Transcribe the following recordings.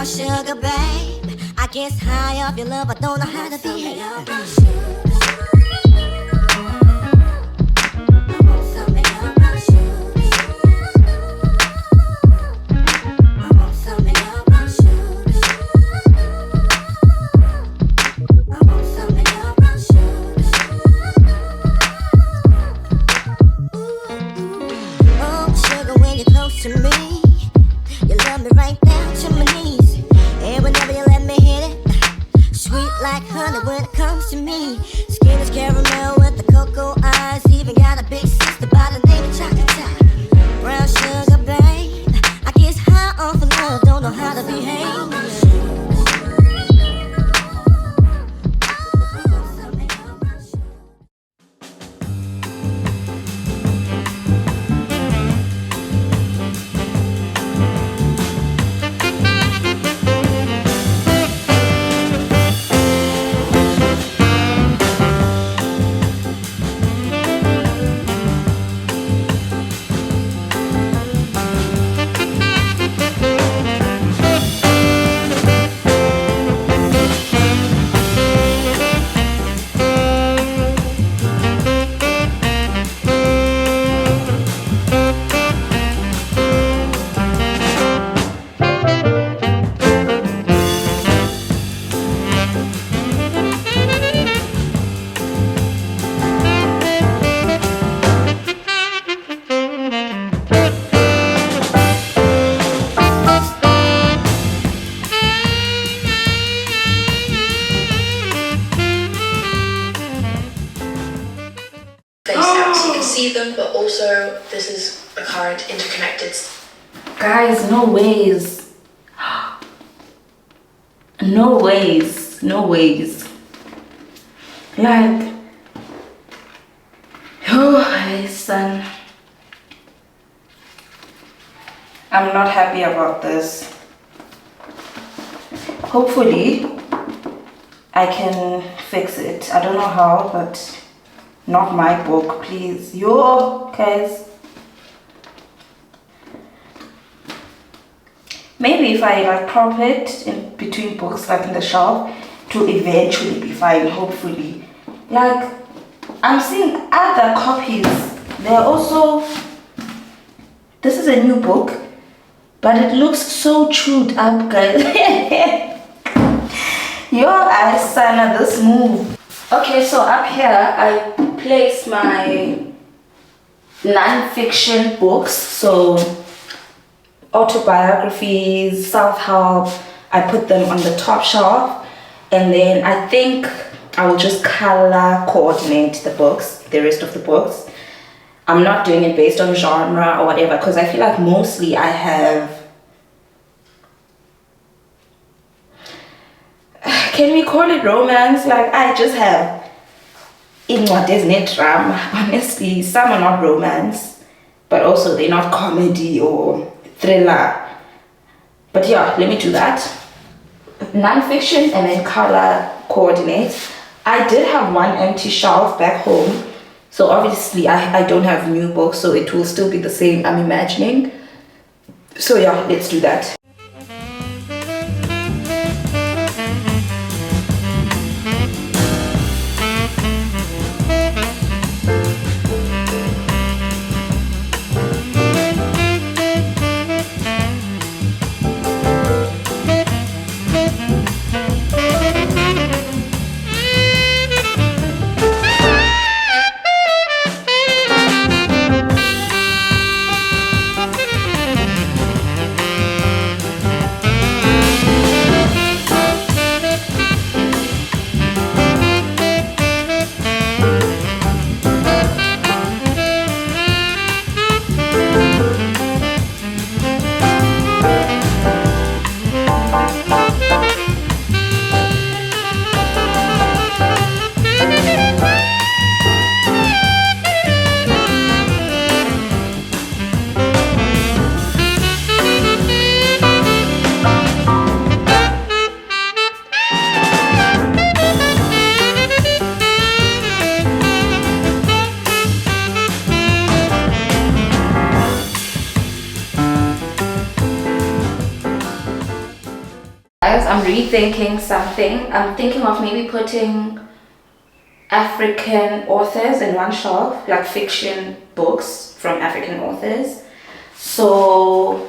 brown sugar, babe. I guess high off your love, I don't know how to behave. To me, you love me right down to my knees, and whenever you let me hit it, sweet like honey when it comes to me. Skin is caramel with the cocoa eyes, even got a big sister by the name of Chocolate. Brown sugar, babe. I guess high off of love, don't know how to behave. See them, but also this is a current interconnected. Guys, no ways. No ways. No ways. Like, oh, son. I'm not happy about this. Hopefully, I can fix it. I don't know how, but not my book, please. Yo, guys. Maybe if I like prop it in between books, like in the shelf, to eventually be fine, hopefully. Like, I'm seeing other copies. They're also, this is a new book, but it looks so chewed up, guys. Yo, I sana this move. Okay, so up here I place my non-fiction books, so autobiographies, self-help. I put them on the top shelf, and then I think I will just color coordinate the books, the rest of the books. I'm not doing it based on genre or whatever, because I feel like mostly I have, can we call it romance? Like, I just have in what is net drama. Honestly, some are not romance, but also they're not comedy or thriller. But yeah, let me do that. Non-fiction and then color coordinate. I did have one empty shelf back home, so obviously I don't have new books, so it will still be the same, I'm imagining. So yeah, let's do that. guys, I'm rethinking something. I'm thinking of maybe putting African authors in one shelf, like fiction books from African authors. So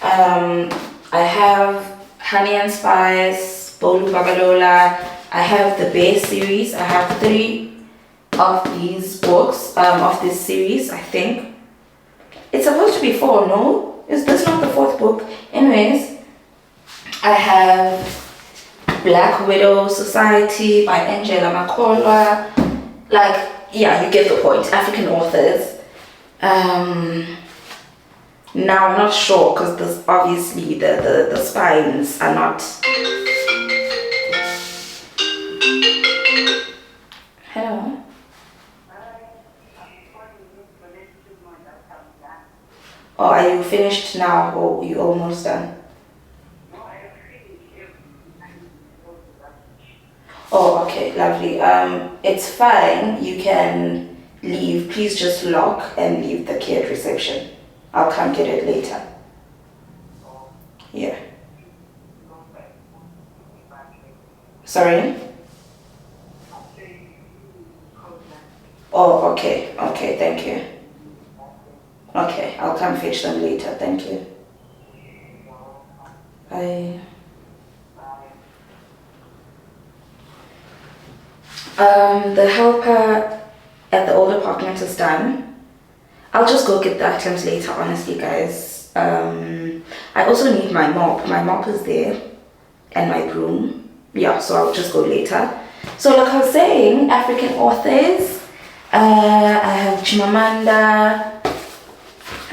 I have Honey and Spice, Bolu Babalola. I have the Bear series. I have 3 of these books, of this series, I think. It's supposed to be 4, no? Is this not the 4th book? Anyways, I have Black Widow Society by Angela Makholwa. Like, yeah, you get the point. African authors. Now I'm not sure because this obviously the spines are not. Hello. Oh, are you finished now or you almost done? Oh, okay, lovely. It's fine. You can leave. Please just lock and leave the key at reception. I'll come get it later. Yeah. Sorry? Oh, okay. Okay, thank you. Okay, I'll come fetch them later. Thank you. Bye. The helper at the old apartment is done. I'll just go get the items later, honestly, guys. I also need my mop. My mop is there and my broom. Yeah, so I'll just go later. So like I was saying, African authors. I have Chimamanda,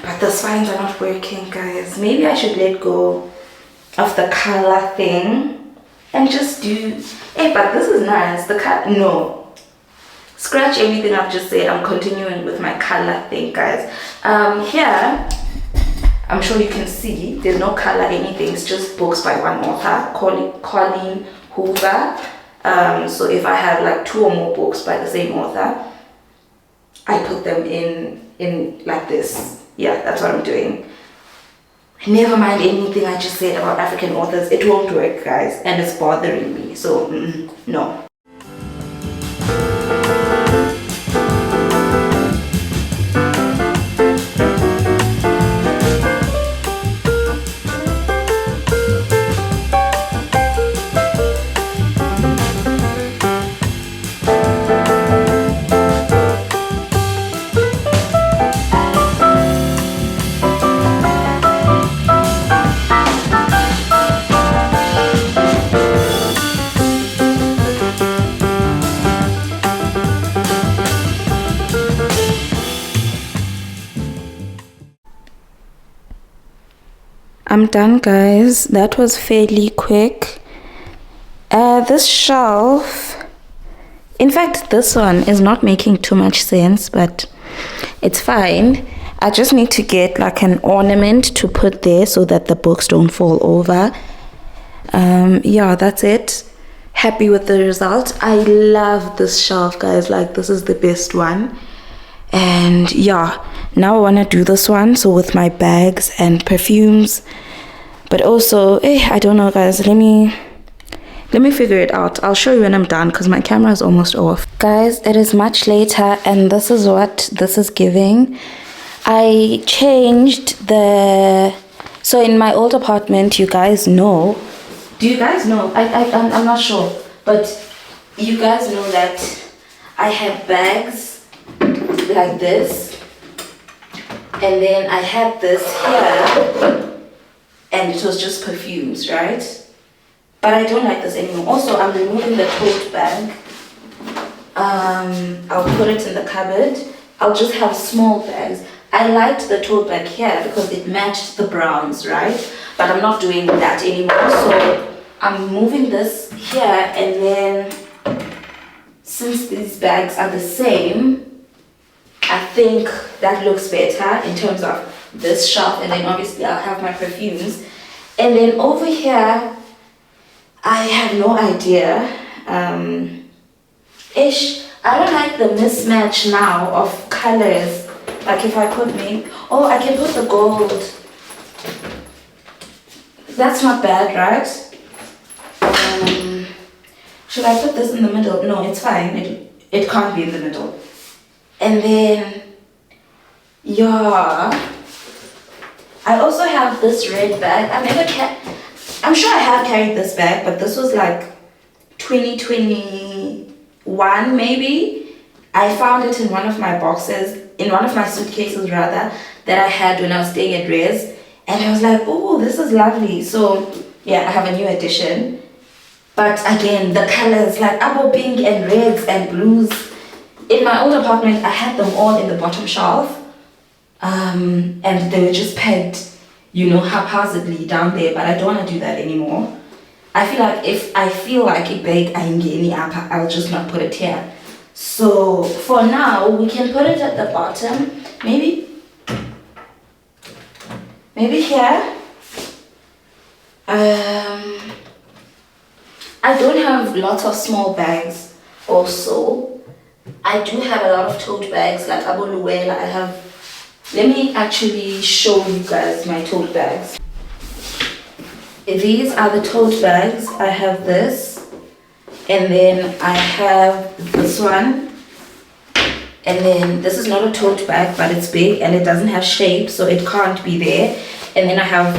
but the spines are not working, guys. Maybe I should let go of the color thing and just do. Hey, but this is nice. The cut, no. Scratch everything I've just said. I'm continuing with my color thing, guys. Here, I'm sure you can see there's no color anything. It's just books by one author, Colleen Hoover. So if I have like 2 or more books by the same author, I put them in like this. Yeah, that's what I'm doing. Never mind anything I just said about African authors. It won't work, guys, and it's bothering me. So no. I'm done, guys. That was fairly quick. This shelf, in fact this one is not making too much sense, but it's fine. I just need to get like an ornament to put there so that the books don't fall over. Yeah, that's it. Happy with the result. I love this shelf, guys. Like, this is the best one. And yeah, now I want to do this one, so with my bags and perfumes. But also, I don't know, guys. Let me figure it out. I'll show you when I'm done because my camera is almost off. Guys, it is much later and this is what this is giving. I changed so in my old apartment, you guys know. Do you guys know? I'm not sure, but you guys know that I had bags like this, and then I had this here, and it was just perfumes, right? But I don't like this anymore. Also, I'm removing the tote bag. I'll put it in the cupboard. I'll just have small bags. I liked the tote bag here because it matched the browns, right? But I'm not doing that anymore, so I'm moving this here, and then since these bags are the same, I think that looks better in terms of this shelf, and then obviously I'll have my perfumes. And then over here, I have no idea. I don't like the mismatch now of colors. Like if I put oh, I can put the gold. That's not bad, right? Should I put this in the middle? No, it's fine. It can't be in the middle. And then, yeah, I also have this red bag. I'm sure I have carried this bag, but this was like 2021 maybe. I found it in one of my boxes, in one of my suitcases rather, that I had when I was staying at Res. And I was like, oh, this is lovely. So yeah, I have a new edition. But again, the colors, like apple pink and reds and blues. In my old apartment, I had them all in the bottom shelf. And they were just pegged, haphazardly down there. But I don't want to do that anymore. I feel like if I feel like it big, I'll just not put it here. So for now, we can put it at the bottom. Maybe here. I don't have lots of small bags also. I do have a lot of tote bags like Aboluela. Let me actually show you guys my tote bags. These are the tote bags. I have this, and then I have this one, and then this is not a tote bag, but it's big and it doesn't have shape, so it can't be there. And then I have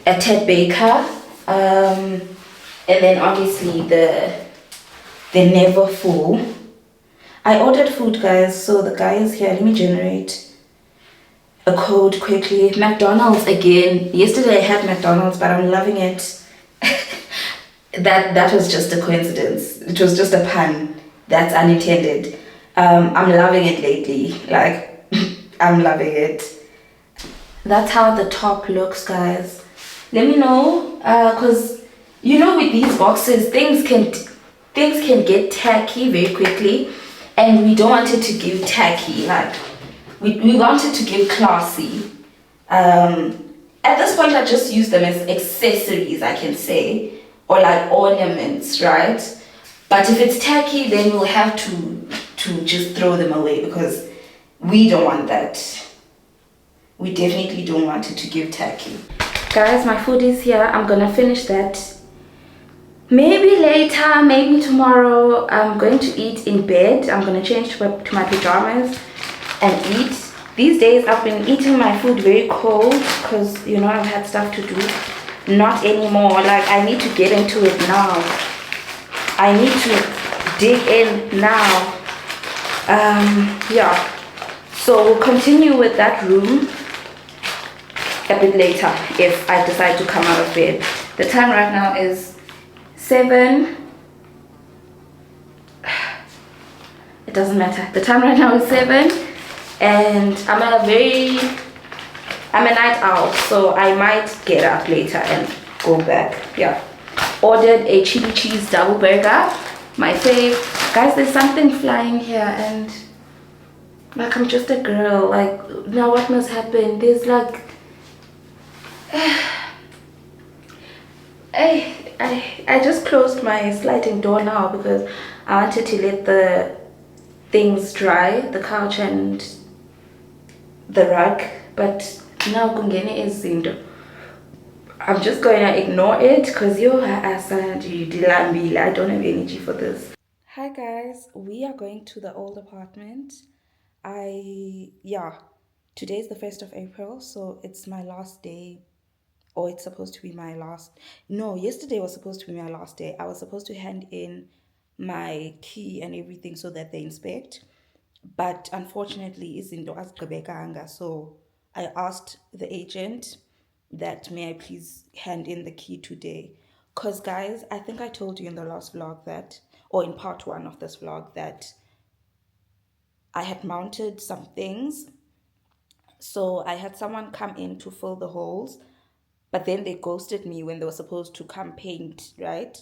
a Ted Baker, and then obviously the Never Full. I ordered food, guys, so the guy is here. Let me generate a code quickly. McDonald's again. Yesterday I had McDonald's, but I'm loving it. That was just a coincidence. It was just a pun. That's unintended. I'm loving it lately. Like, I'm loving it. That's how the top looks, guys. Let me know, cause with these boxes, things can get tacky very quickly, and we don't want it to give tacky. Like, we want it to give classy. At this point, I just use them as accessories, I can say, or like ornaments, right? But if it's tacky, then we'll have to just throw them away, because we don't want that. We definitely don't want it to give tacky. Guys, my food is here. I'm gonna finish that. Maybe later, maybe tomorrow. I'm going to eat in bed. I'm gonna change to my pajamas and eat. These days I've been eating my food very cold because I've had stuff to do. Not anymore. Like, I need to get into it now. I need to dig in now. Yeah. So we'll continue with that room a bit later if I decide to come out of bed. The time right now is 7. It doesn't matter. The time right now is 7, and I'm a night owl, so I might get up later and go back. Yeah. Ordered a chili cheese double burger, my fave. Guys, there's something flying here, and like, I'm just a girl. Like, now what must happen? There's like I just closed my sliding door now because I wanted to let the things dry, the couch and the rug, but now kungene izinto. I'm just going to ignore it because I don't have energy for this. Hi guys, we are going to the old apartment. Today's the 1st of April, so it's my last day. Or it's supposed to be my last. No, yesterday was supposed to be my last day. I was supposed to hand in my key and everything so that they inspect. But unfortunately, izinto azigqibekanga. So I asked the agent that may I please hand in the key today. Because guys, I think I told you in the last vlog that, or in part 1 of this vlog, that I had mounted some things. So I had someone come in to fill the holes. But then they ghosted me when they were supposed to come paint, right?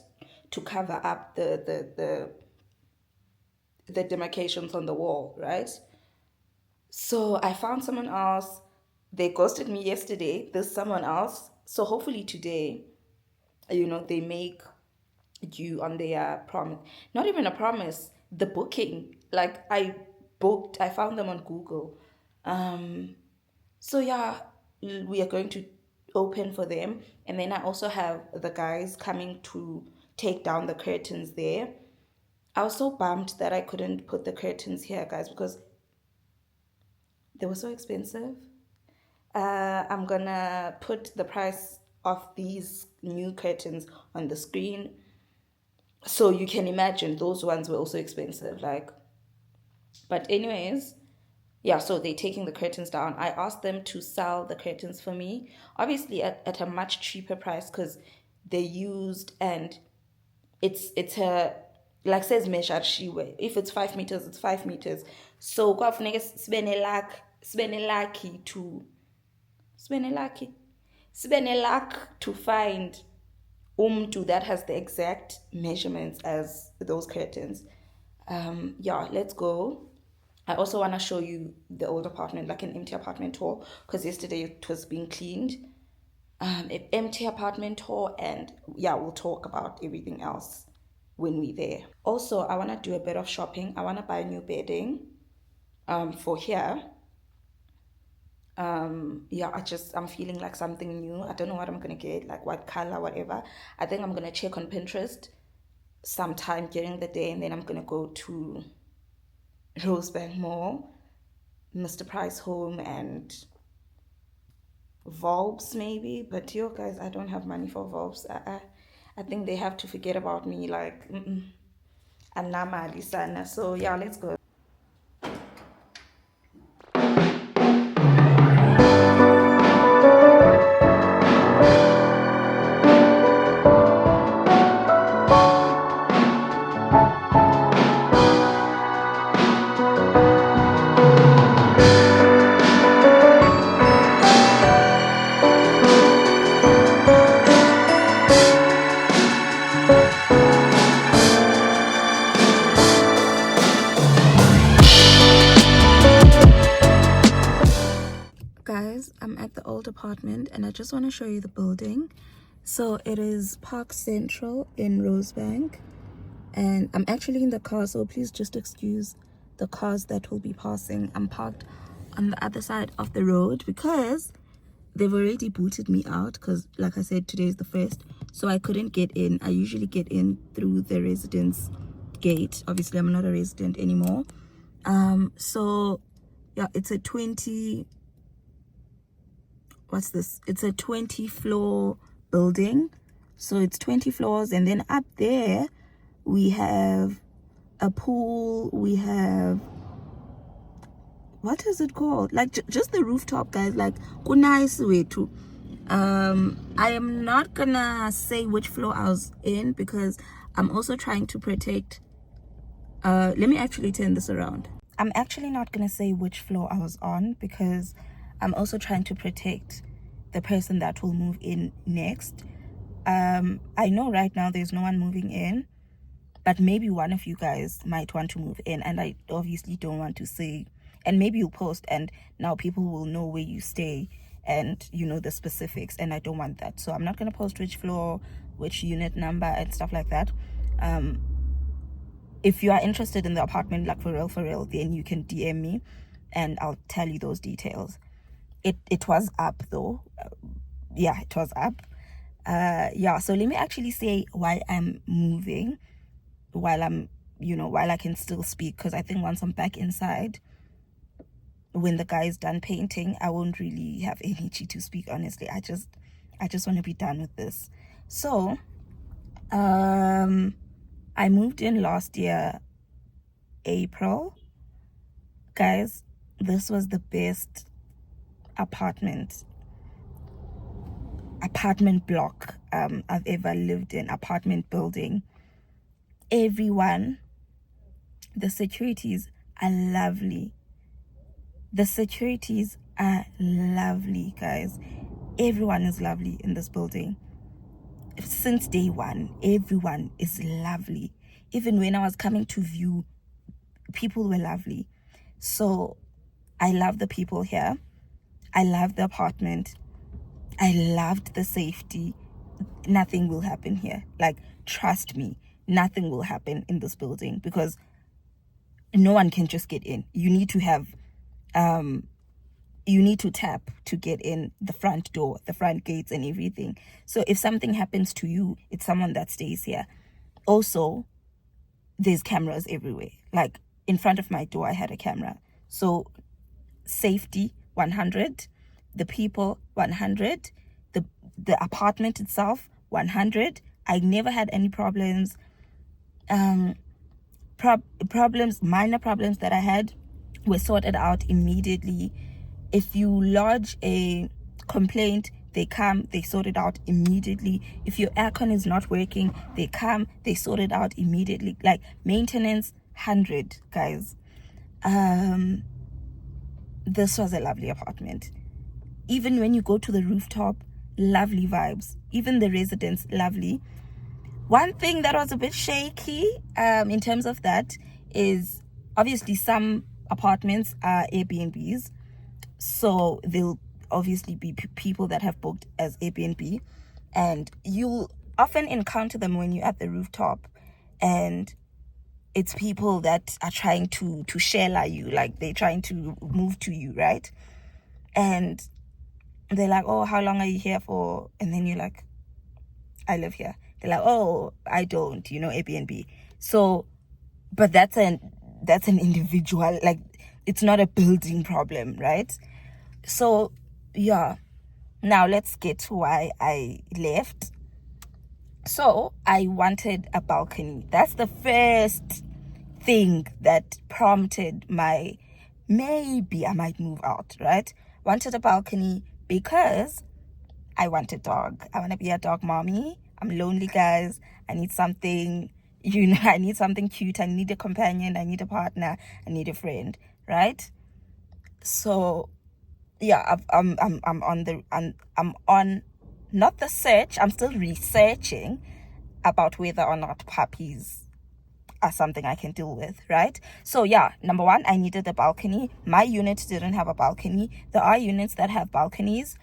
To cover up the demarcations on the wall, right? So I found someone else. They ghosted me yesterday. There's someone else. So hopefully today, they make you on their promise. Not even a promise, the booking. Like, I found them on Google. So yeah, we are going to open for them, and then I also have the guys coming to take down the curtains there. I was so bummed that I couldn't put the curtains here, guys, because they were so expensive. I'm gonna put the price of these new curtains on the screen, so you can imagine those ones were also expensive. Like, but anyways, yeah, so they're taking the curtains down. I asked them to sell the curtains for me, obviously at a much cheaper price, because they're used, and it's a, like, says measured shiwe. If it's 5 meters, it's 5 meters. So kwafuneka sibe luck to find umtu that has the exact measurements as those curtains. Yeah, let's go. I also want to show you the old apartment, like an empty apartment tour, because yesterday it was being cleaned. An empty apartment tour, and yeah, we'll talk about everything else when we're there. Also, I want to do a bit of shopping. I want to buy new bedding for here. Yeah, I'm feeling like something new. I don't know what I'm gonna get, like what color, whatever. I think I'm gonna check on Pinterest sometime during the day, and then I'm gonna go to Rosebank Mall, Mr. Price Home, and Volbs maybe. But yo, guys, I don't have money for Volbs. I think they have to forget about me. Like, anamali sana. So yeah, let's go. Guys, I'm at the old apartment, and I just want to show you the building. So it is Park Central in Rosebank, and I'm actually in the car, so please just excuse the cars that will be passing. I'm parked on the other side of the road because they've already booted me out, because like I said, today is the 1st, so I couldn't get in. I usually get in through the residence gate. Obviously I'm not a resident anymore. So yeah, it's a 20 floor building. So it's 20 floors, and then up there we have a pool. We have, what is it called, like just the rooftop, guys. Like, nice way to I am not gonna say which floor I was in, because I'm also trying to protect let me actually turn this around. I'm actually not gonna say which floor I was on, because I'm also trying to protect the person that will move in next. I know right now there's no one moving in, but maybe one of you guys might want to move in, and I obviously don't want to say, and maybe you'll post and now people will know where you stay and you know the specifics, and I don't want that. So I'm not going to post which floor, which unit number and stuff like that. If you are interested in the apartment, like for real, then you can DM me and I'll tell you those details. It was up though. Yeah, it was up. Yeah, so let me actually say why I'm moving, while I can still speak, because I think once I'm back inside, when the guy is done painting, I won't really have energy to speak, honestly. I just want to be done with this. So I moved in last year April, guys. This was the best apartment block I've ever lived in, apartment building. Everyone, the securities are lovely. The securities are lovely, guys. Everyone is lovely in this building. Since day one, everyone is lovely. Even when I was coming to view, people were lovely. So I love the people here. I love the apartment. I loved the safety. Nothing will happen here. Like, trust me, nothing will happen in this building, because no one can just get in. You need to have you need to tap to get in the front door, the front gates and everything. So if something happens to you, it's someone that stays here. also, there's cameras everywhere. Like in front of my door, I had a camera. So safety 100, the people 100, the apartment itself 100. I never had any problems. Minor problems that I had were sorted out immediately. If you lodge a complaint, they come, they sort it out immediately. If your aircon is not working, they come, they sort it out immediately. Like maintenance 100, guys. This was a lovely apartment. Even when you go to the rooftop, lovely vibes. Even the residents, lovely. One thing that was a bit shaky in terms of that is obviously some apartments are Airbnbs. So they'll obviously be people that have booked as Airbnb. And you'll often encounter them when you're at the rooftop. And it's people that are trying to share you. Like they're trying to move to you, right? And they're like, oh, how long are you here for? And then you're like, I live here. They're like, oh, I don't, Airbnb. So, but that's an individual, like, it's not a building problem, right? So, yeah. Now let's get to why I left. So, I wanted a balcony. That's the first thing that prompted maybe I might move out, right? Wanted a balcony because I want a dog. I want to be a dog mommy. I'm lonely, guys. I need something, I need something cute. I need a companion. I need a partner. I need a friend, right? So, yeah, I'm on not the search. I'm still researching about whether or not puppies are something I can deal with, right? So yeah, number one, I needed a balcony. My unit didn't have a balcony. There are units that have balconies,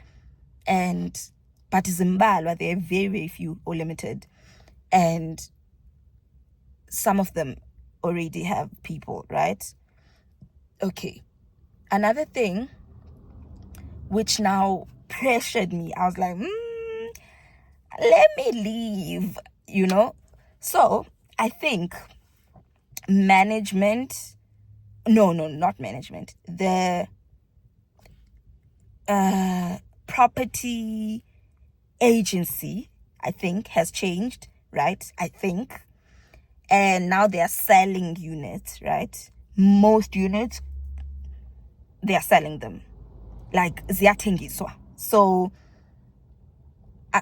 but Zimbalwa, they're very, very few or limited. And some of them already have people, right? Okay. Another thing which now pressured me, I was like, let me leave, So I think management, not management, the property agency, I think, has changed, right? I think. And now they are selling units, right? Most units, they are selling them. Like, ziyathengiswa. So,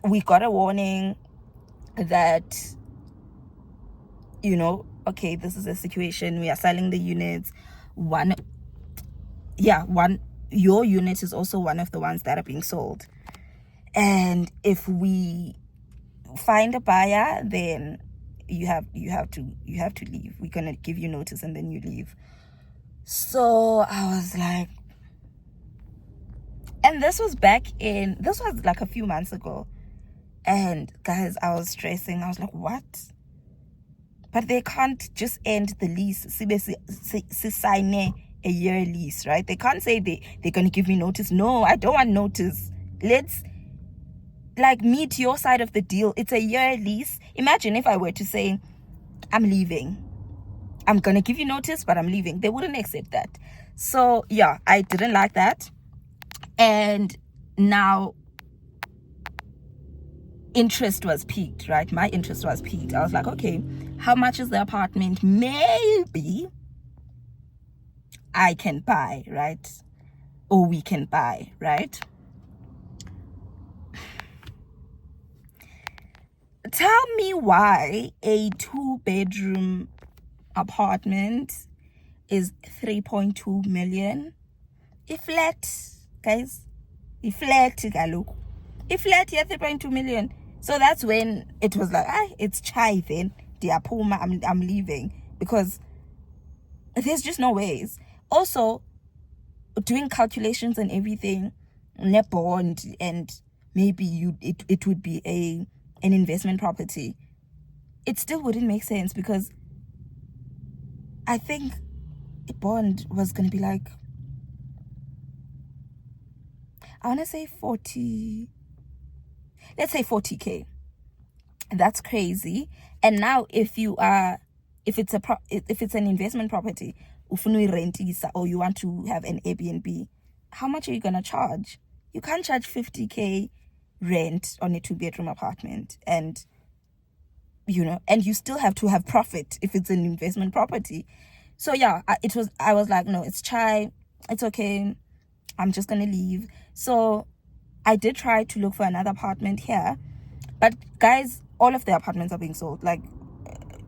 we got a warning that, okay, this is a situation. We are selling the units. Your unit is also one of the ones that are being sold. And if we find a buyer, then you have to leave. We're gonna give you notice and then you leave. So I was like, and this was like a few months ago. And guys, I was stressing. I was like, what? But they can't just end the lease. Sign a year lease, right? They can't say they're going to give me notice. No, I don't want notice. Let's meet your side of the deal. It's a year lease. Imagine if I were to say, I'm leaving. I'm going to give you notice, but I'm leaving. They wouldn't accept that. So yeah, I didn't like that. And now interest was peaked, right? My interest was peaked. I was like, okay, how much is the apartment? Maybe I can buy, right? Or we can buy, right? Tell me why a 2-bedroom apartment is 3.2 million. A flat, guys. A flat, galuk. A flat, yeah, 3.2 million. So that's when it was like, it's chai then. Diapuma, I'm leaving. Because there's just no ways. Also, doing calculations and everything, net bond, and maybe it would be an investment property. It still wouldn't make sense because I think a bond was going to be like, I want to say 40, let's say 40K. That's crazy. And now if it's an investment property, ufuna rentisa, or you want to have an Airbnb, how much are you gonna charge? You can't charge 50K rent on a 2-bedroom apartment, and and you still have to have profit if it's an investment property. So yeah, I was like, no, it's chai, it's okay, I'm just gonna leave. So I did try to look for another apartment here, but guys, all of the apartments are being sold. Like,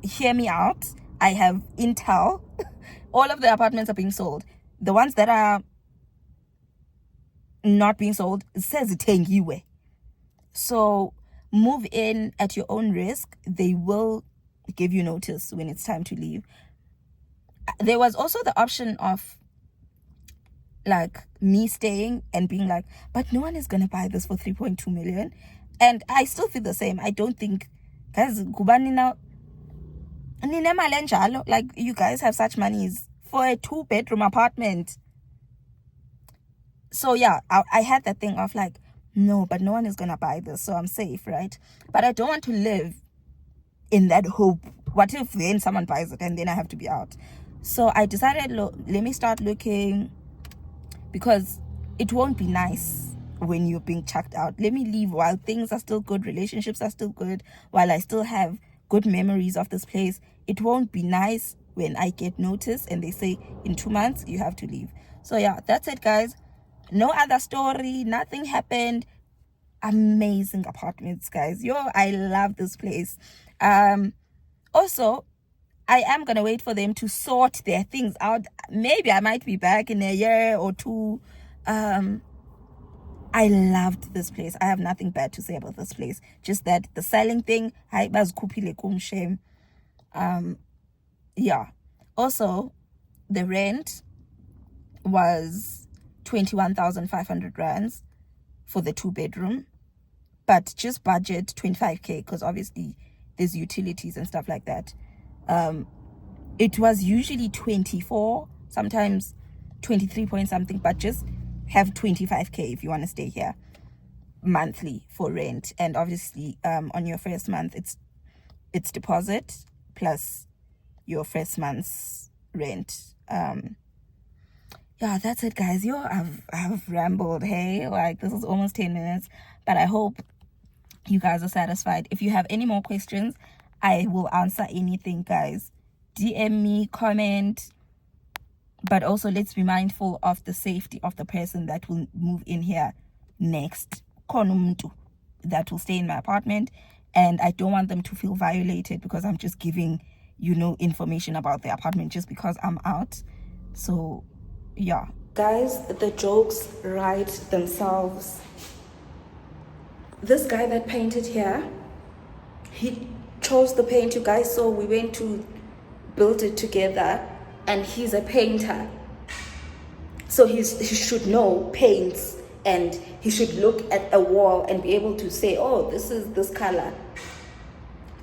hear me out, I have intel. All of the apartments are being sold. The ones that are not being sold, it says ithengiwe. So move in at your own risk. They will give you notice when it's time to leave. There was also the option of like me staying and being like, but no one is gonna buy this for 3.2 million. And I still feel the same. I don't think, guys, kubani now, like, you guys have such monies for a 2-bedroom apartment. So yeah, I had that thing of like, no, but no one is gonna buy this, so I'm safe, right? But I don't want to live in that hope. What if then someone buys it and then I have to be out? So I decided, let me start looking, because it won't be nice when you're being chucked out. Let me leave while things are still good, relationships are still good, while I still have good memories of this place. It won't be nice when I get notice and they say in 2 months you have to leave. So yeah, that's it, guys. No other story, nothing happened. Amazing apartments, guys. I love this place. Also, I am gonna wait for them to sort their things out. Maybe I might be back in a year or two. I loved this place. I have nothing bad to say about this place. Just that the selling thing, I was shame. Yeah. Also, the rent was 21,500 rands for the 2-bedroom, but just budget 25K, because obviously there's utilities and stuff like that. It was usually 24, sometimes 23 point something, but just have 25K if you want to stay here monthly for rent. And obviously on your first month it's deposit plus your first month's rent. Yeah, that's it, guys. I've rambled. Hey, like, this is almost 10 minutes, but I hope you guys are satisfied. If you have any more questions, I will answer anything, guys. DM me, comment. But also, let's be mindful of the safety of the person that will move in here next. Konumuntu that will stay in my apartment, and I don't want them to feel violated because I'm just giving information about the apartment just because I'm out. So yeah, guys, the jokes write themselves. This guy that painted here, he chose the paint, you guys saw. We went to build it together, and he's a painter, so he should know paints, and he should look at a wall and be able to say, oh, this is this color.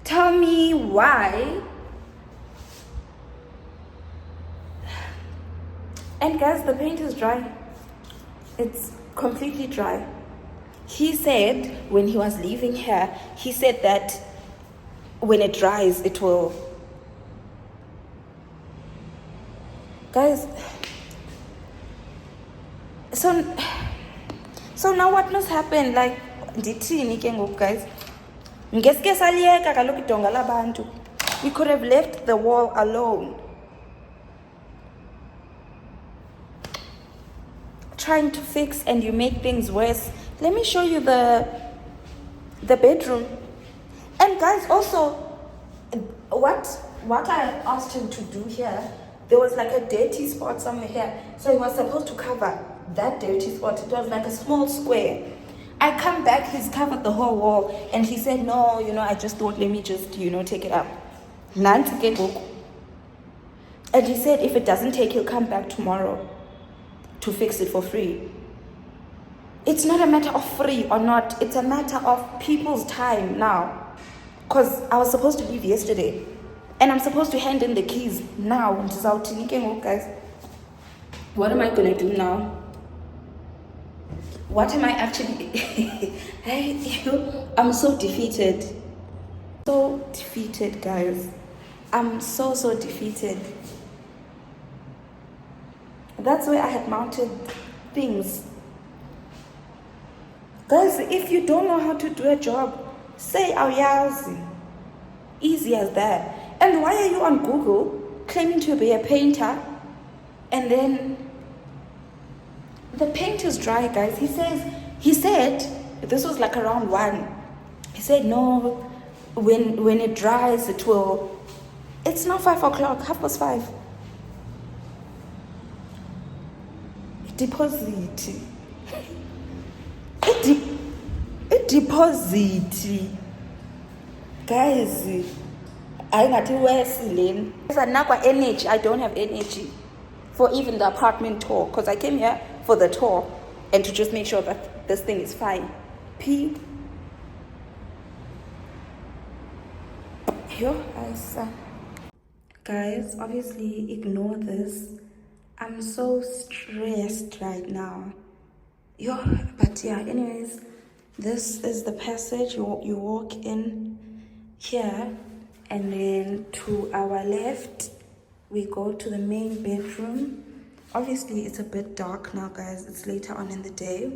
Tell me why. And guys, the paint is dry. It's completely dry. He said when he was leaving here, he said that when it dries, it will. Guys, so now what must happen? Like, guys, we could have left the wall alone. Trying to fix, and you make things worse. Let me show you the bedroom. And guys, also, what I asked him to do here, there was like a dirty spot somewhere here, so he was supposed to cover that dirty spot. It was like a small square. I come back, he's covered the whole wall, and he said, no, I just thought, let me just take it up. And he said if it doesn't take, he'll come back tomorrow to fix it for free. It's not a matter of free or not, it's a matter of people's time now. Because I was supposed to leave yesterday, and I'm supposed to hand in the keys now. Guys, what am I gonna do now? What am I actually I'm so defeated. So defeated, guys. I'm so defeated. That's where I had mounted things. Guys, if you don't know how to do a job, say awuyazi. Easy as that. And why are you on Google claiming to be a painter and then the paint is dry, guys? He said this was like around 1. He said no, when it dries it's now 5 o'clock, 5:30. Deposit. Deposit. Guys, I got to wear ceiling. Energy. I don't have energy for even the apartment tour because I came here for the tour and to just make sure that this thing is fine. Guys, obviously ignore this. I'm so stressed right now. But yeah, anyways, this is the passage. You walk in here, and then to our left, we go to the main bedroom. Obviously, it's a bit dark now, guys. It's later on in the day.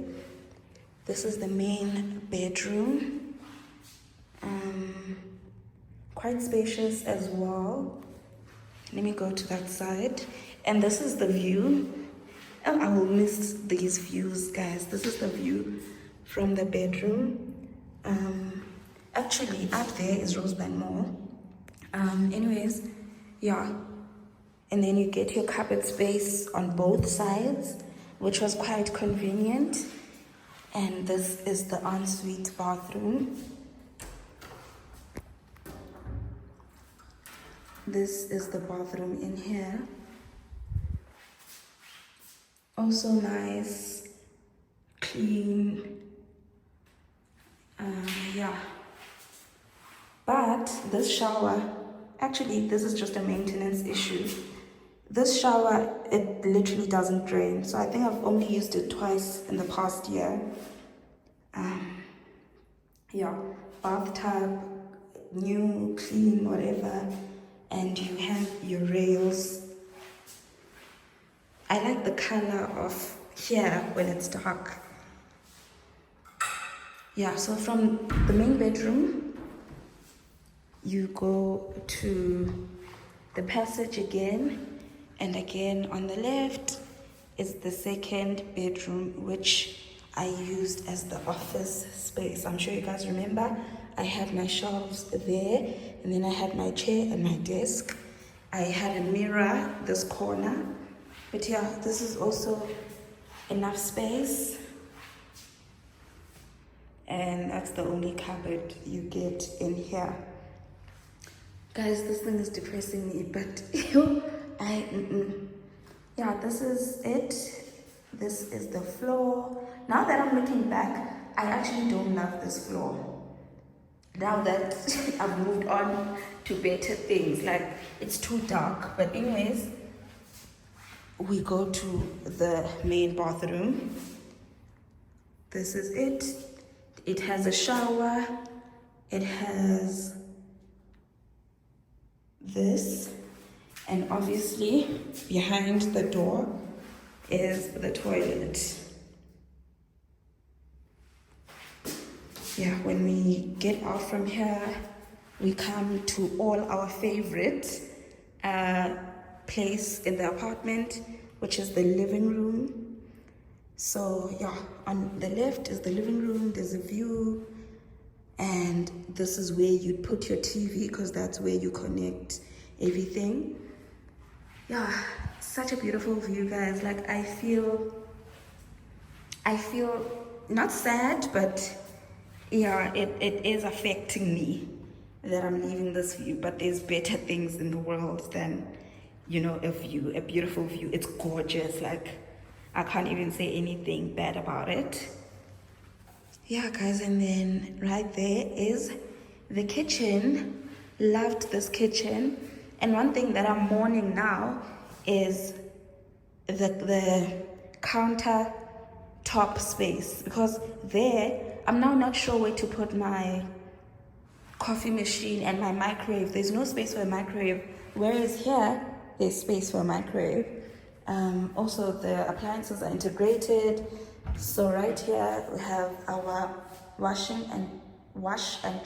This is the main bedroom. Quite spacious as well. Let me go to that side. And this is the view. Oh, I will miss these views, guys. This is the view from the bedroom. Actually, up there is Rosebank Mall. Anyways, yeah. And then you get your cupboard space on both sides, which was quite convenient. And this is the ensuite bathroom. This is the bathroom in here. Also nice, clean. Yeah. But this shower, actually this is just a maintenance issue. This shower, it literally doesn't drain. So I think I've only used it twice in the past year. Yeah, bathtub, new, clean, whatever. And you have your rails. I like the color of here when it's dark. Yeah, so from the main bedroom, you go to the passage again, and again on the left is the second bedroom, which I used as the office space. I'm sure you guys remember, I had my shelves there, and then I had my chair and my desk. I had a mirror this corner. But yeah, this is also enough space. And that's the only cupboard you get in here. Guys, this thing is depressing me, but yeah, this is it. This is the floor. Now that I'm looking back, I actually don't love this floor. Now that I've moved on to better things, like it's too dark. But anyways, we go to the main bathroom. This is it. It has a shower. It has this. And obviously, behind the door is the toilet. Yeah, when we get out from here, we come to all our favorite place in the apartment, which is the living room. So yeah, on the left is the living room. There's a view, and this is where you put your TV, because that's where you connect everything. Yeah, such a beautiful view, guys. Like I feel not sad, but yeah, it is affecting me that I'm leaving this view. But there's better things in the world than, you know, a beautiful view. It's gorgeous. Like I can't even say anything bad about it. Yeah, guys, and then right there is the kitchen. Loved this kitchen. And one thing that I'm mourning now is the counter top space, because there I'm now not sure where to put my coffee machine and my microwave. There's no space for a microwave, whereas here there's space for a microwave. Also the appliances are integrated. So right here we have our wash and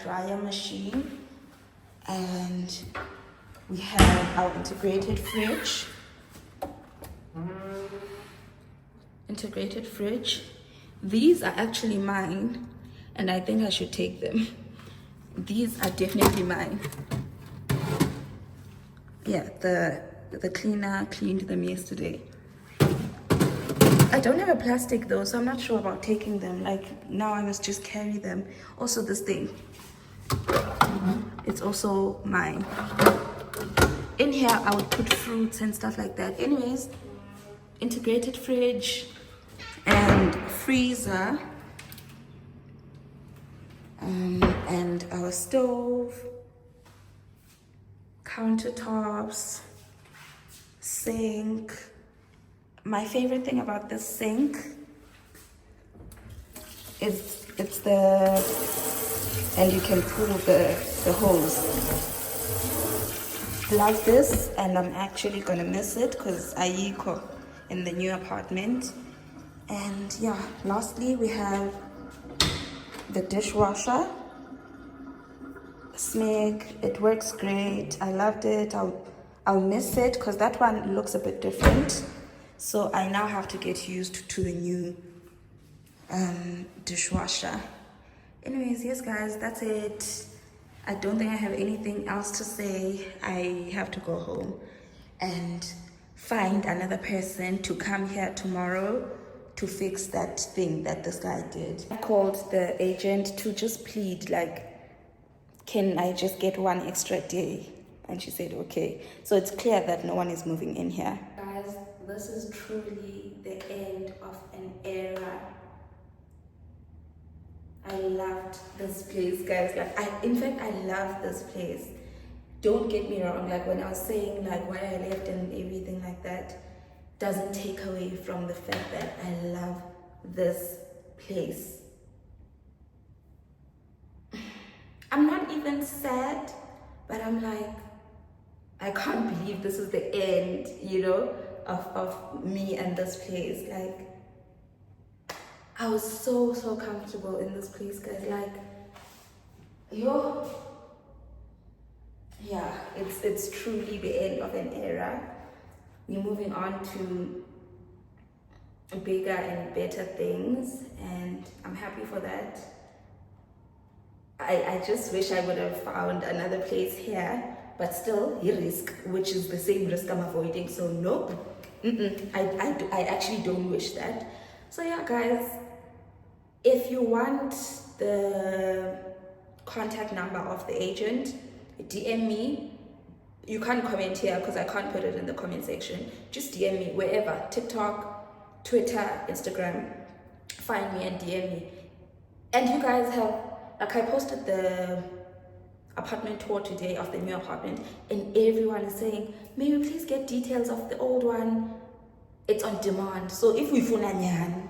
dryer machine, and we have our integrated fridge. These are actually mine, and I think I should take them. These are definitely mine. Yeah, the cleaner cleaned them yesterday. I don't have a plastic though, so I'm not sure about taking them. Like now I must just carry them. Also this thing, it's also mine. In here I would put fruits and stuff like that. Anyways, integrated fridge and freezer, and our stove, countertops, sink. My favorite thing about this sink is and you can pull the hose. Love this, and I'm actually gonna miss it because I cook in the new apartment. And yeah, lastly we have the dishwasher. Smeg, it works great. I loved it. I'll miss it because that one looks a bit different. So I now have to get used to the new dishwasher. Anyways, yes guys, that's it. I don't think I have anything else to say. I have to go home and find another person to come here tomorrow to fix that thing that this guy did. I called the agent to just plead, like, can I just get one extra day? And she said, okay. So it's clear that no one is moving in here. Guys, this is truly the end of an era. I loved this place, guys. Like, in fact, I love this place. Don't get me wrong. Like when I was saying like why I left and everything like that, doesn't take away from the fact that I love this place. I'm not even sad, but I'm like, I can't believe this is the end, you know, of me and this place. Like, I was so comfortable in this place, guys. Like, yo, yeah, it's truly the end of an era. We're moving on to bigger and better things, and I'm happy for that. I just wish I would have found another place here, but still, risk, which is the same risk I'm avoiding. So nope, I actually don't wish that. So yeah, guys, if you want the contact number of the agent, DM me. You can't comment here because I can't put it in the comment section. Just DM me wherever, TikTok, Twitter, Instagram. Find me and DM me. And you guys have, like, I posted the apartment tour today of the new apartment, and everyone is saying, may we please get details of the old one? It's on demand. So if we funanyan,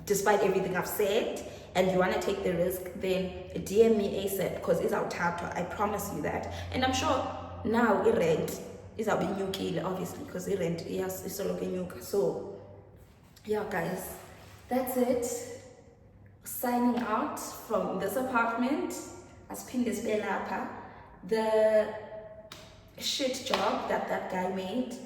despite everything I've said, and you want to take the risk, then DM me ASAP because it's our tattoo. I promise you that. And I'm sure now rent is our new kill, obviously, because rent, yes, it's all new. So yeah, guys, that's it. Signing out from this apartment as Pindes Belapa. The shit job that guy made,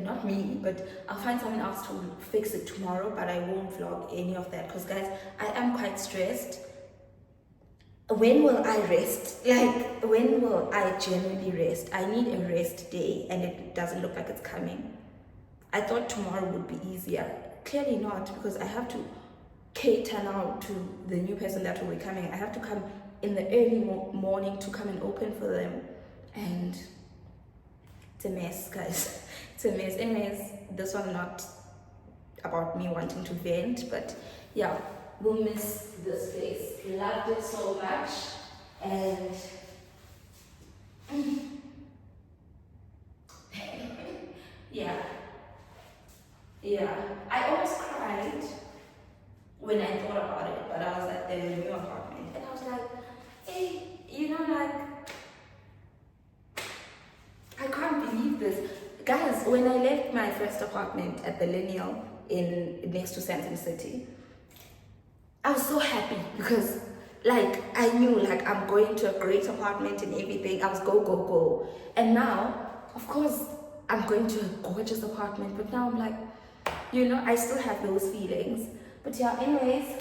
not me, but I'll find someone else to fix it tomorrow, but I won't vlog any of that because, guys, I am quite stressed. When will I rest? Like, when will I genuinely rest? I need a rest day, and it doesn't look like it's coming. I thought tomorrow would be easier. Clearly not, because I have to cater now to the new person that will be coming. I have to come in the early morning to come and open for them, and it's a mess, guys. It's a mess. Anyways, this one not about me wanting to vent, but yeah, we'll miss this place. Loved it so much, and yeah, I almost cried when I thought about it, but I was at the new apartment and I was like, hey, Guys, when I left my first apartment at the Lineal next to Sandton City, I was so happy because like I knew like I'm going to a great apartment and everything. I was go. And now, of course, I'm going to a gorgeous apartment, but now I'm like, I still have those feelings. But yeah, anyways,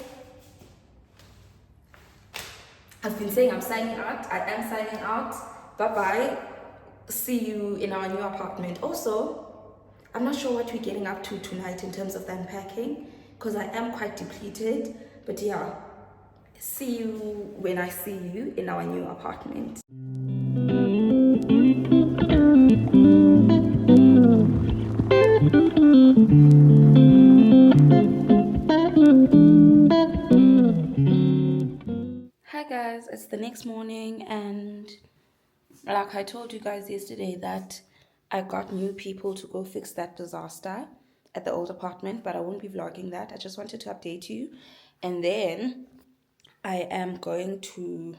I've been saying I'm signing out. I am signing out. Bye-bye. See you in our new apartment. Also, I'm not sure what we're getting up to tonight in terms of the unpacking because I am quite depleted. But yeah, see you when I see you in our new apartment. Hi guys, it's the next morning, and like I told you guys yesterday that I got new people to go fix that disaster at the old apartment, but I won't be vlogging that. I just wanted to update you. And then I am going to,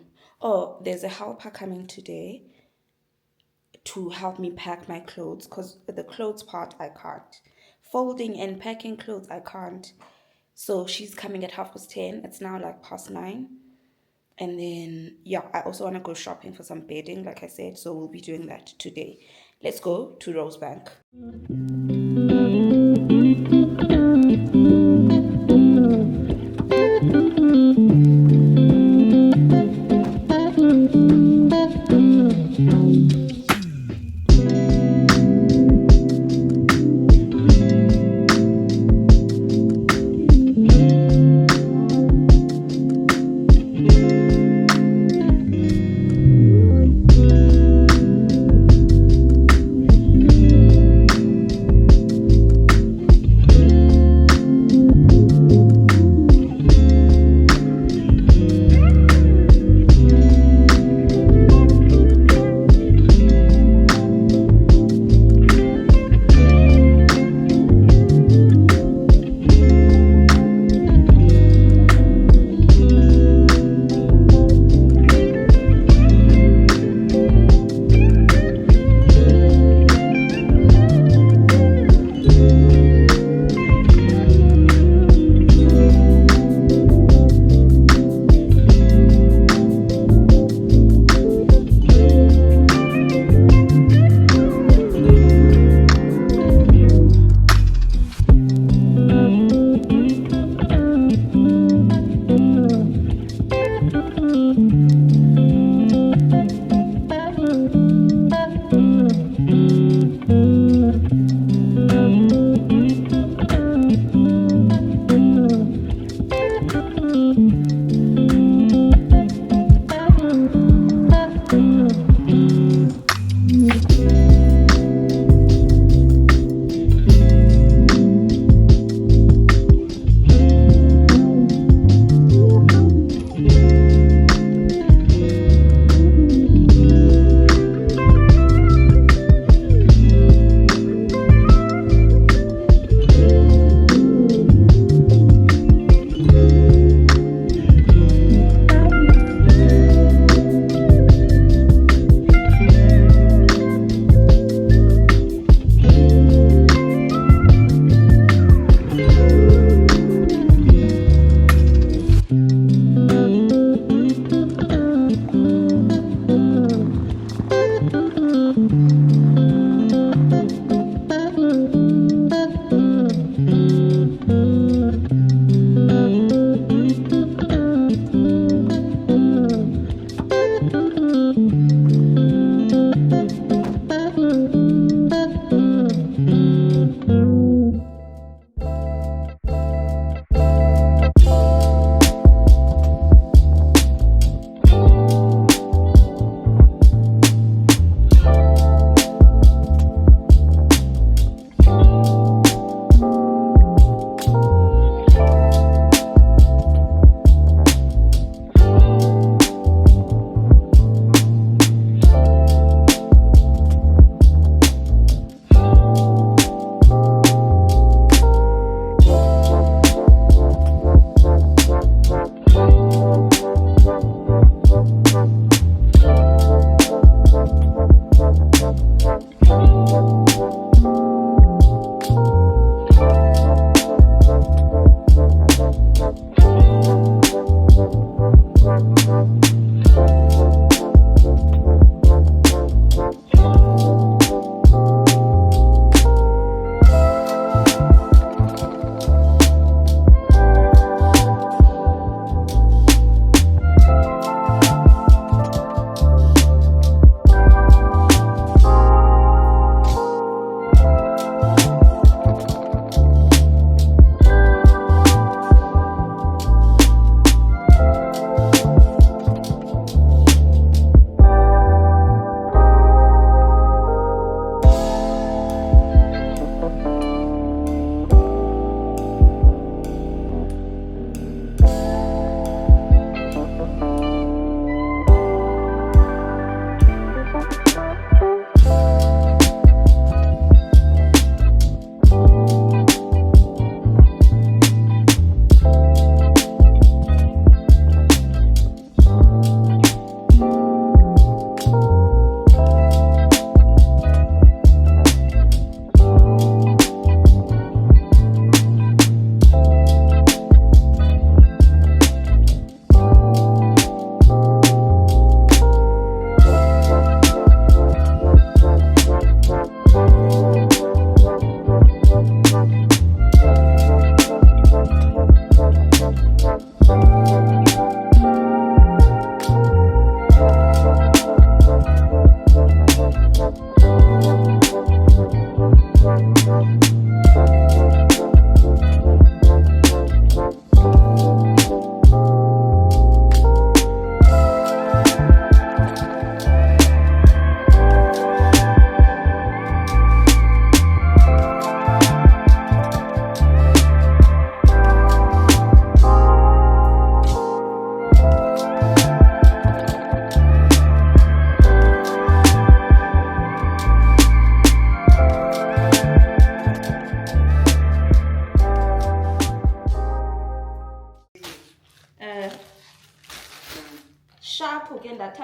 there's a helper coming today to help me pack my clothes, because the clothes part I can't. Folding and packing clothes I can't. So she's coming at 10:30. It's now like past 9. And then, yeah, I also want to go shopping for some bedding, like I said. So we'll be doing that today. Let's go to Rosebank.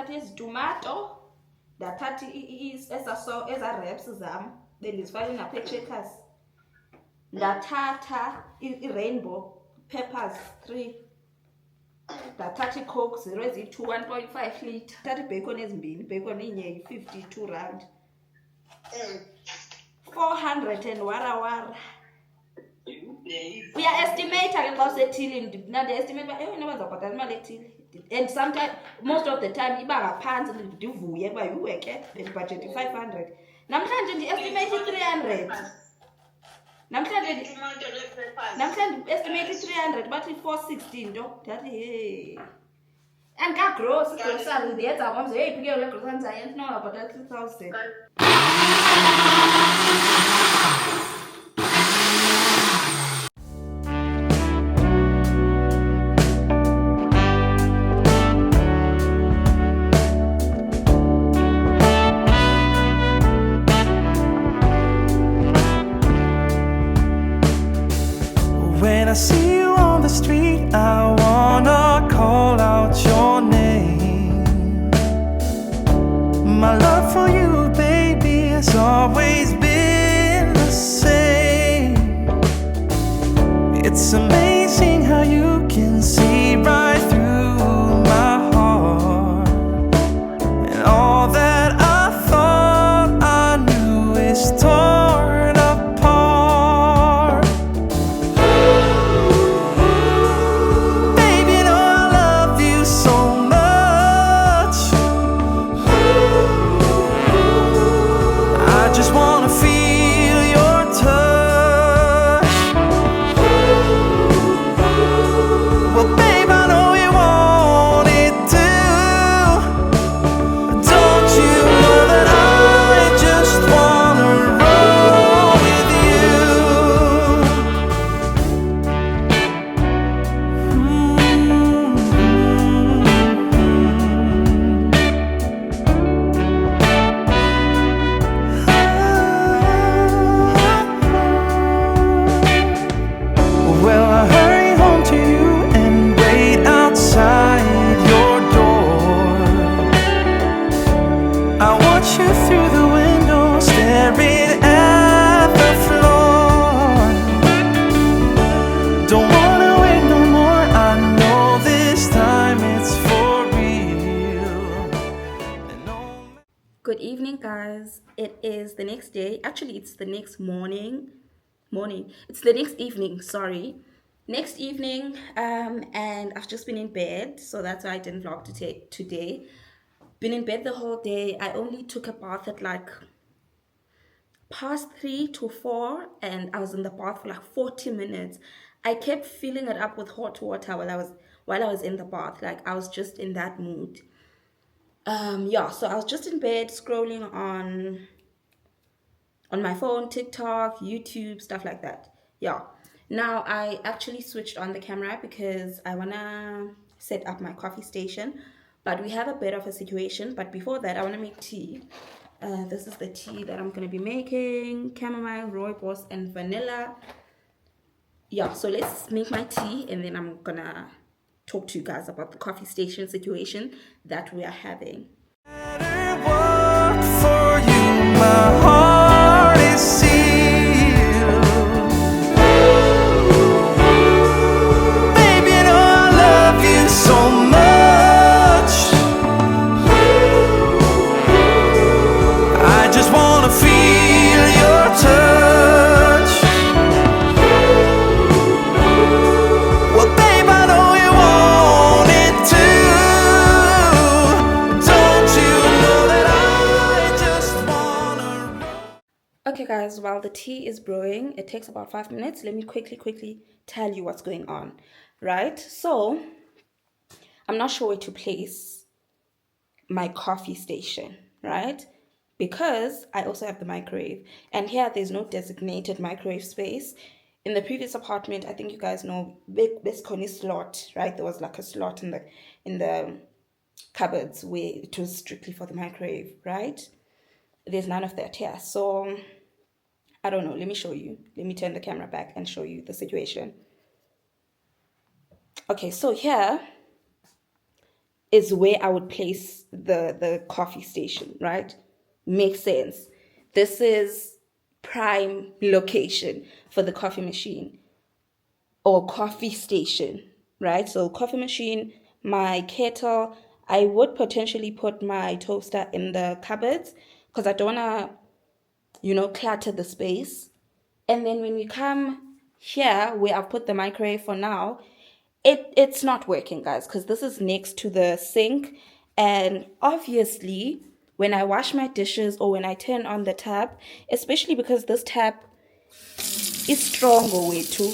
ndathatha izitumato, ndathatha eza wraps zam bendizifake napha echeckers, ndathatha i-rainbow peppers 3, ndathatha icoke 0 eziyi-2 1.5 litre, thatha ibheyikoni ezimbini, ibheyikoni inye yi-52 rand, 400 and warawara. Uya-estimata ke xa usethile, ndiya-estimate uba noba ndizawubhatala imali ethile, and sometimes most of the time iba ngaphantsi, ndivuye kuba yuwe ke bendibhajethi i-500. Namhlanje ndi-estimate i-300. Namhlanje ndi-estimate i-300 bathi 460 nto, ndathi hey. Andikagrosi igrosari, ndiyenza ngomzo, hey phike le grosari ndizayenza noba ngabhatala 3,000. When I see you on the street, I wanna call out your name. My love for you, baby, has always been the same. It's amazing how you can see right through my heart, and all that I thought I knew is torn apart. Baby, no, I love you so much. I just wanna feel your touch. Well, babe, I know you want it too. Don't you know that I just wanna roll with you? Well, I hurry home to you and wait outside your door. I watch you through the window, staring at the floor. Don't wanna wait no more, I know this time it's for real. And no Good evening, guys. It is the next day. Actually, it's the next morning. It's the next evening, sorry. Next evening, and I've just been in bed, so that's why I didn't vlog today. Been in bed the whole day. I only took a bath at like past 3 to 4, and I was in the bath for like 40 minutes. I kept filling it up with hot water while I was in the bath. Like, I was just in that mood. Yeah, so I was just in bed scrolling on my phone, TikTok, YouTube, stuff like that. Yeah. Now I actually switched on the camera because I wanna set up my coffee station, but we have a bit of a situation. But before that, I wanna make tea. This is the tea that I'm gonna be making: chamomile, rooibos, and vanilla. Yeah, so let's make my tea, and then I'm gonna talk to you guys about the coffee station situation that we are having. matter what, for you my heart is sealed. Baby, no, I love you so much. I just wanna feel your touch. Well, babe, I know you want it too. Don't you know that I just wanna roll? Okay, guys, while the tea is brewing, it takes about 5 minutes. Let me quickly tell you what's going on, right? So I'm not sure where to place my coffee station, right? Because I also have the microwave, and here there's no designated microwave space. In the previous apartment, I think you guys know, this Sony slot, right? There was like a slot in the cupboards where it was strictly for the microwave, right? There's none of that here. So I don't know. Let me show you. Let me turn the camera back and show you the situation. Okay, so here is where I would place the coffee station, right? Makes sense. This is prime location for the coffee machine or coffee station, right? So coffee machine, my kettle. I would potentially put my toaster in the cupboards because I don't want to, clutter the space. And then when we come here where I've put the microwave for now, it's not working, guys, because this is next to the sink. And obviously, when I wash my dishes or when I turn on the tap, especially because this tap is strong way too,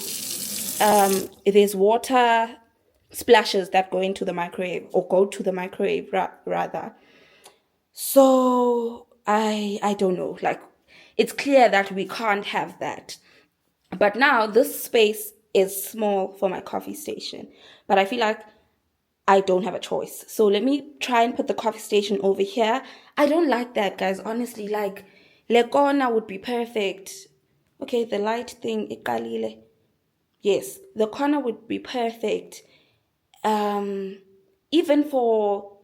there's water splashes that go into the microwave or go to the microwave rather. So I don't know, like it's clear that we can't have that. But now this space is small for my coffee station, but I feel like I don't have a choice. So let me try and put the coffee station over here. I don't like that, guys, honestly. Like le corner would be perfect. Okay, the light thing ikalile. Yes, the corner would be perfect. Even for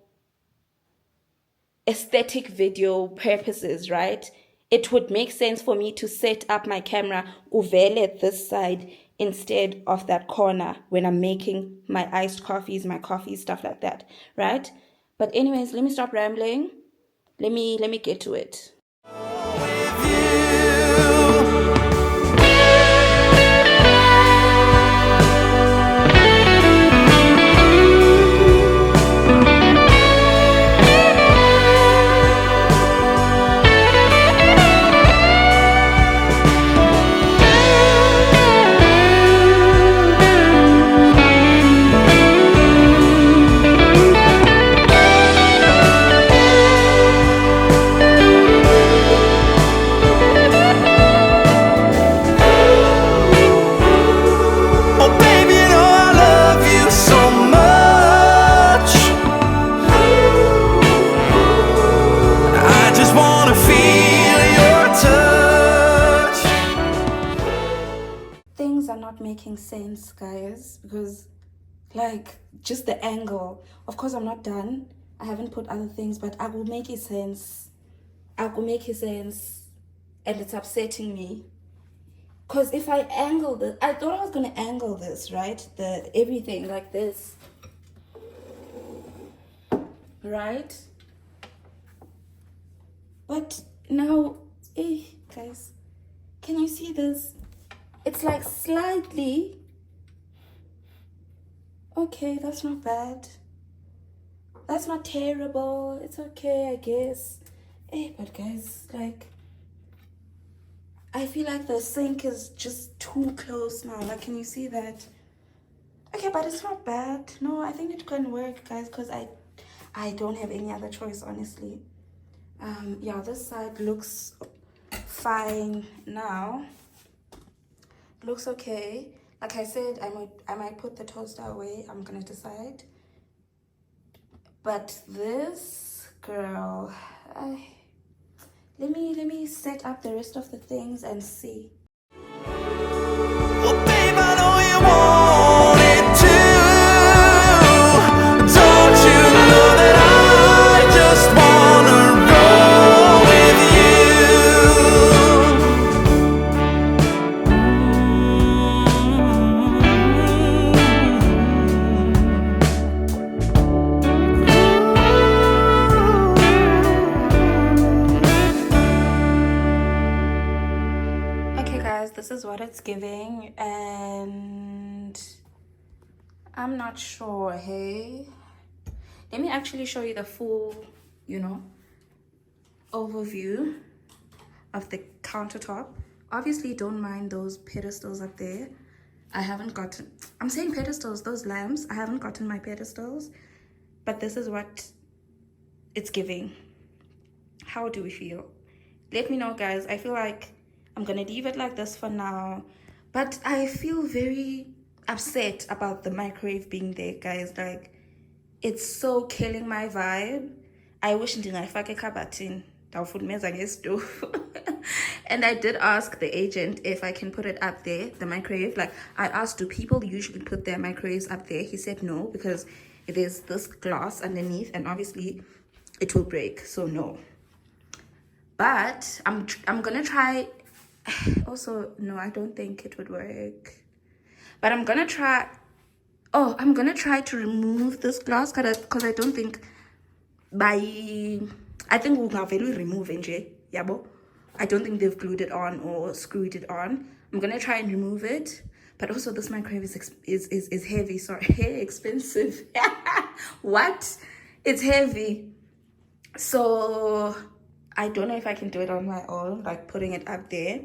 aesthetic video purposes, right? It would make sense for me to set up my camera uvele this side instead of that corner when I'm making my iced coffees, my coffee, stuff like that, right? But anyways, let me stop rambling. Let me get to it. Things are not making sense, guys, because like just the angle. Of course, I'm not done. I haven't put other things, but I will make it sense. I will make it sense, and it's upsetting me. Because if I angle this, I thought I was gonna angle this, right? The everything like this, right? But now, guys, can you see this? It's like slightly. Okay, that's not bad. That's not terrible. It's okay, I guess. But guys, like, I feel like the sink is just too close now. Like, can you see that? Okay, but it's not bad. No, I think it can work, guys, because I don't have any other choice, honestly. Yeah, this side looks fine now. Looks okay. Like I said, I might put the toaster away. I'm gonna decide. But this girl, let me set up the rest of the things and see. Well, babe, I know you want it too. Don't you know that I just wanna roll with Okay, guys, this is what it's giving, and I'm not sure. Hey, let me actually show you the full, overview of the countertop. Obviously, don't mind those pedestals up there. I'm saying pedestals, those lamps. I haven't gotten my pedestals, but this is what it's giving. How do we feel? Let me know, guys. I feel like I'm gonna leave it like this for now, but I feel very upset about the microwave being there, guys. Like, it's so killing my vibe. I wish ndingayifaka ekhabathini ndawufudumeza ngesitofu. And I did ask the agent if I can put it up there, the microwave. Like, I asked, do people usually put their microwaves up there? He said no, because there's this glass underneath, and obviously it will break, so no. But I'm gonna try. Also, no, I don't think it would work. But I'm gonna try. Oh, I'm gonna try to remove this glass because I don't think I think we'll have to remove it. Yabo. I don't think they've glued it on or screwed it on. I'm gonna try and remove it. But also this microwave is heavy. Sorry, expensive. What? It's heavy. So I don't know if I can do it on my own, like putting it up there.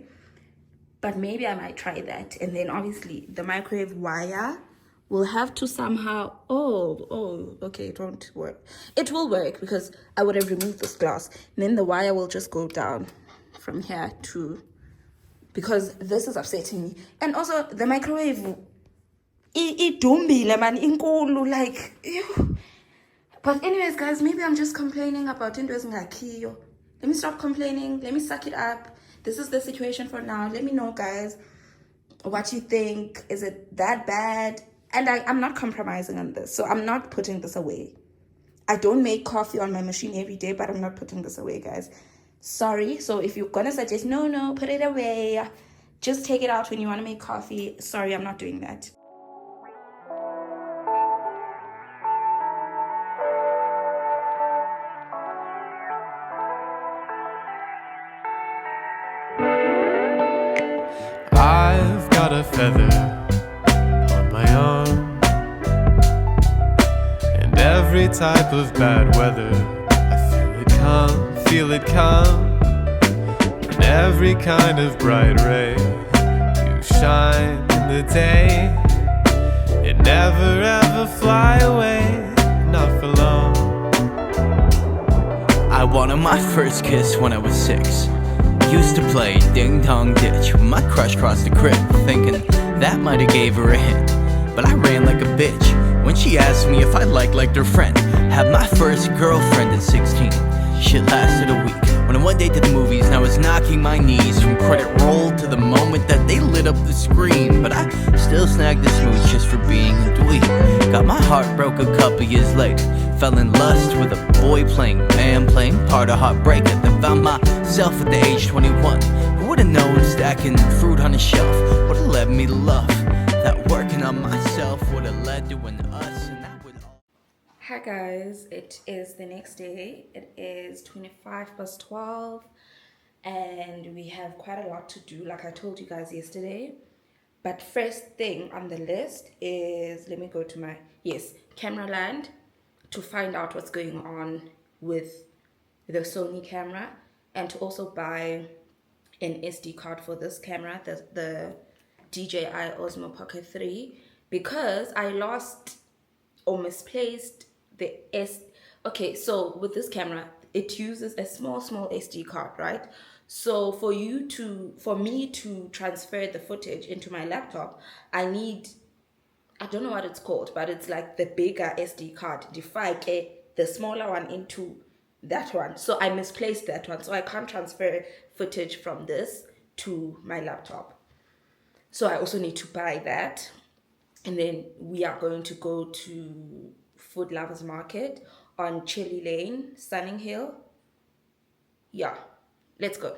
But maybe I might try that. And then obviously the microwave wire will have to somehow, okay, it won't work. It will work because I would have removed this glass. And then the wire will just go down from here to, because this is upsetting me. And also the microwave, it don't be man like, ew. But anyways, guys, maybe I'm just complaining about into ngakhiyo. Let me stop complaining. Let me suck it up. This is the situation for now. Let me know, guys, what you think. Is it that bad? And I'm not compromising on this. So I'm not putting this away. I don't make coffee on my machine every day, but I'm not putting this away, guys. Sorry. So if you're going to suggest, no, put it away, just take it out when you want to make coffee. Sorry, I'm not doing that. I've got a feather on my arm, and every type of bad weather I feel it come, and every kind of bright ray you shine in the day. It never ever fly away, not for long. I wanted my first kiss when I was 6. Used to play ding dong ditch with my crush across the crib, thinking that might have gave her a hint. But I ran like a bitch when she asked me if I liked her friend. Had my first girlfriend at 16. Shit lasted a week. When I one day to the movies, and I was knocking my knees from credit roll to the moment that they lit up the screen. But I still snagged the smooch just for being a dweeb. Got my heart broke a couple years later. Fell in lust with a boy playing, man playing, part of heartbreaker. Then found myself at the age 21. Who would've known stacking fruit on a shelf would've led me to love? That working on myself would've led to an us, and that would all. Hi guys, it is the next day. It is 12:25, and we have quite a lot to do, like I told you guys yesterday. But first thing on the list is, let me go to my, camera land, to find out what's going on with the Sony camera, and to also buy an SD card for this camera, the DJI Osmo Pocket 3, because I lost or misplaced the okay, so with this camera, it uses a small SD card, right? So for me to transfer the footage into my laptop, I don't know what it's called, but it's like the bigger SD card, the smaller one into that one. So I misplaced that one, so I can't transfer footage from this to my laptop. So I also need to buy that. And then we are going to go to Food Lovers Market on Chilli Lane, Sunning Hill. Yeah, let's go.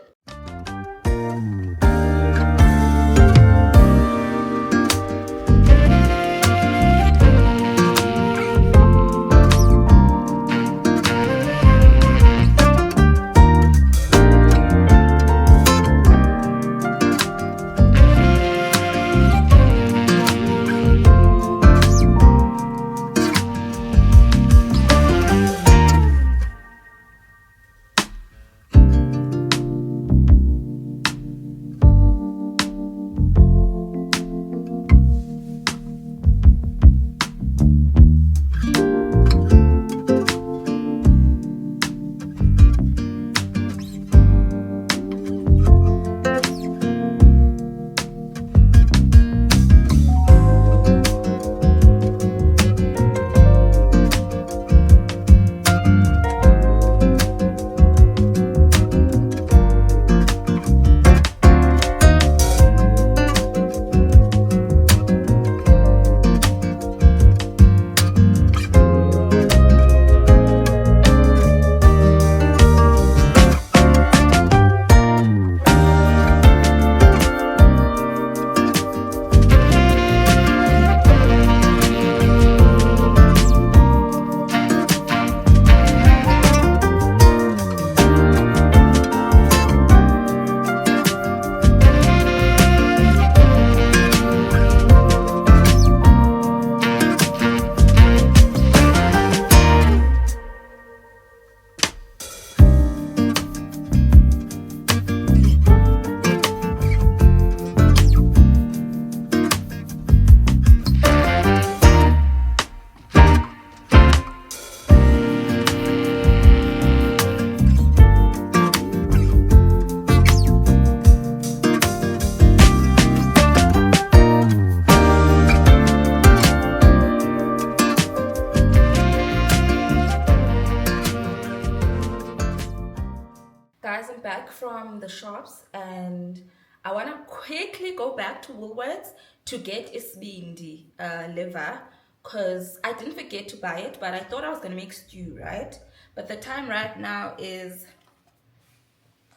Guys, I'm back from the shops and I want to quickly go back to Woolworths to get isbindi liver, because I didn't forget to buy it, but I thought I was going to make stew, right? But the time right now is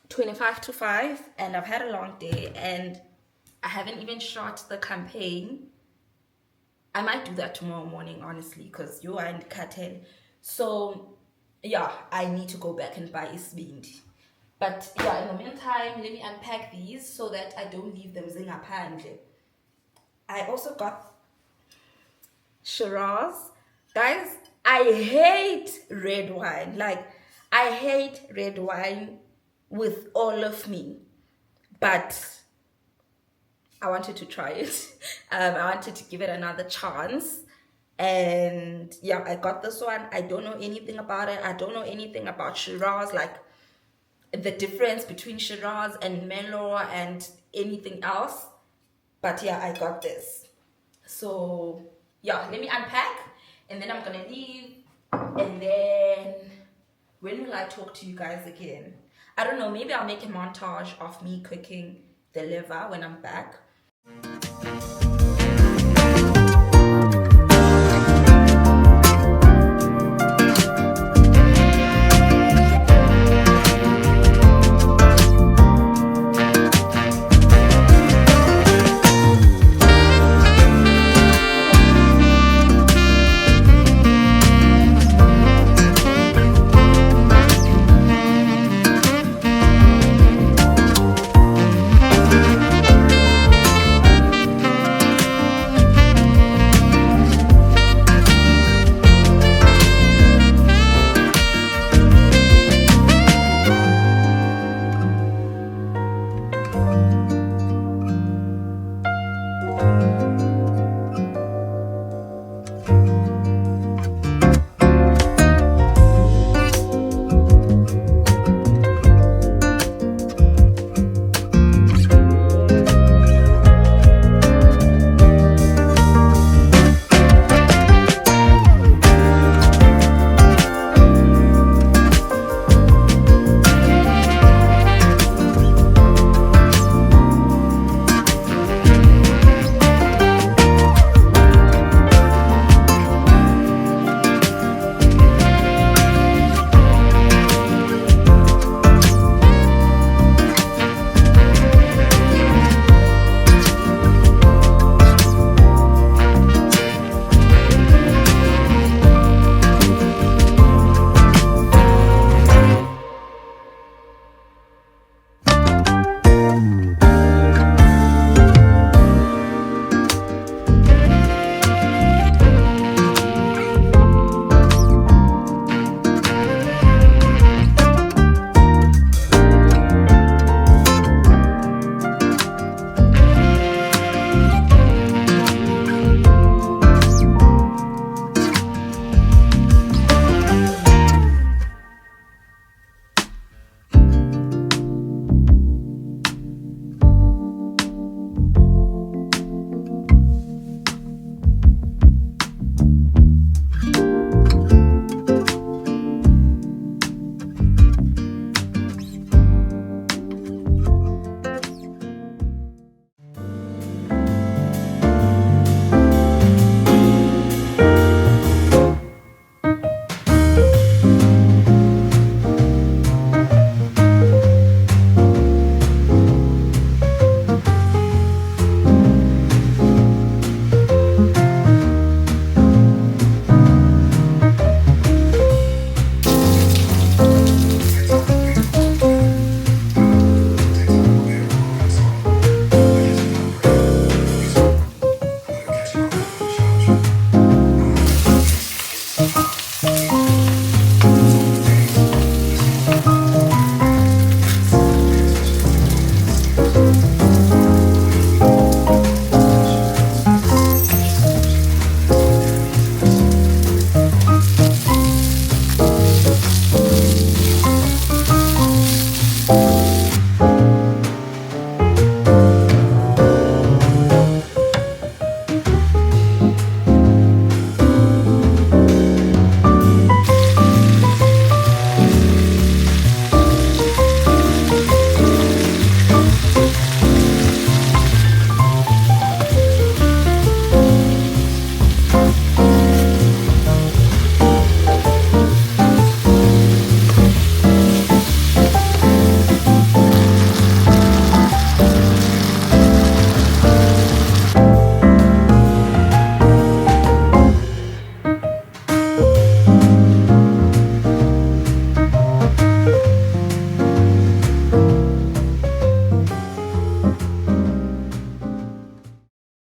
25 to 5 and I've had a long day and I haven't even shot the campaign. I might do that tomorrow morning, honestly, because you are in cartel. So yeah, I need to go back and buy isbindi. But yeah, in the meantime, let me unpack these so that I don't leave them zingaphandle. I also got Shiraz. Guys, I hate red wine. Like, I hate red wine with all of me. But I wanted to try it. I wanted to give it another chance. And yeah, I got this one. I don't know anything about it. I don't know anything about Shiraz, like the difference between Shiraz and Merlot and anything else. But yeah, I got this. So yeah, let me unpack and then I'm gonna leave. And then when will I talk to you guys again? I don't know, maybe I'll make a montage of me cooking the liver when I'm back.